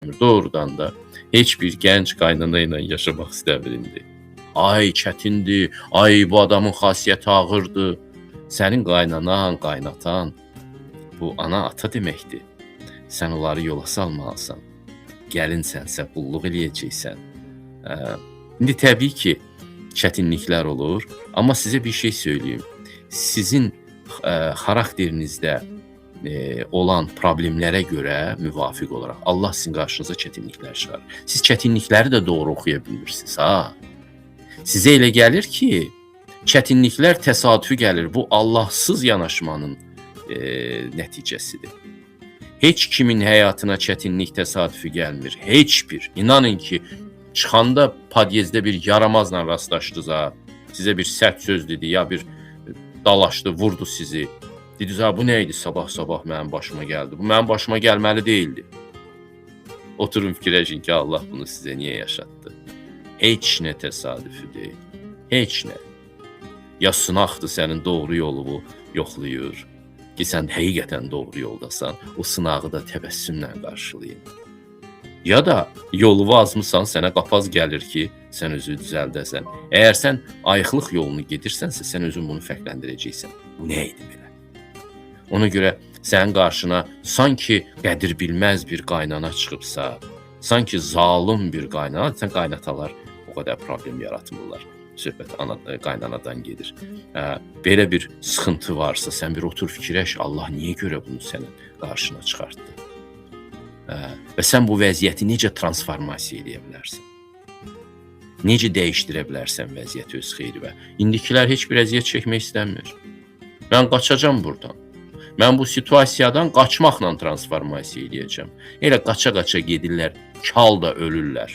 etmir. Doğrudan da heç bir gənc qaynana ilə yaşamaq istəmir indi. Ay çətindir, ay bu adamın xasiyyəti ağırdır. Sənin qaynanan, qaynatan bu ana ata deməkdir. Sən onları yola salmalısan. Gəlinsənsə qulluq eləyəcəksən. İndi təbii ki, çətinliklər olur, amma sizə bir şey söyleyeyim. Sizin xarakterinizdə olan problemlərə görə müvafiq olaraq Allah sizin qarşınıza çətinliklər çıxarır. Siz çətinlikləri də doğru oxuya bilmirsiniz, ha? Sizə elə gəlir ki, çətinliklər təsadüfi gəlir. Bu Allahsız yanaşmanın nəticəsidir. Heç kimin həyatına çətinlik təsadüfi gəlmir. Heç bir. İnanın ki, çıxanda padyezdə bir yaramazla rastlaşdınız, sizə bir sərt söz dedi, ya bir dalaşdı, vurdu sizi. Dediniz, bu nə idi sabah-sabah mənim başıma gəldi? Bu mənim başıma gəlməli deyildi. Oturun fikirləşin ki, Allah bunu sizə niyə yaşatdı? Heç nə təsadüfi deyil. Heç nə. Ya sınaqdır sənin doğru yolunu yoxlayır ki, sən həqiqətən doğru yoldasan, o sınağı da təbəssümlə qarşılayın. Ya da yolu azmısan, sənə qapaz gəlir ki, sən özü düzəldəsən. Əgər sən ayıqlıq yolunu gedirsənsə, sən özün bunu fərqləndirəcəksən. Bu nə idi belə? Ona görə sənin qarşına sanki qədir bilməz bir qaynana çıxıbsa, sanki zalım bir qaynana, sən qaynatalar o qədər problem yaratmırlar. Söhbət qaynanadan gedir. Belə bir sıxıntı varsa, sən bir otur fikirləş, Allah niyə görə bunu sənin qarşına çıxartdı? Və sən bu vəziyyəti necə transformasiya edə bilərsən? Necə dəyişdirə bilərsən vəziyyəti öz xeyrinə? İndikilər heç bir əziyyət çəkmək istəmir. Mən qaçacam buradan. Mən bu situasiyadan qaçmaqla transformasiya edəcəm. Elə qaça-qaça gedirlər, kal da ölürlər.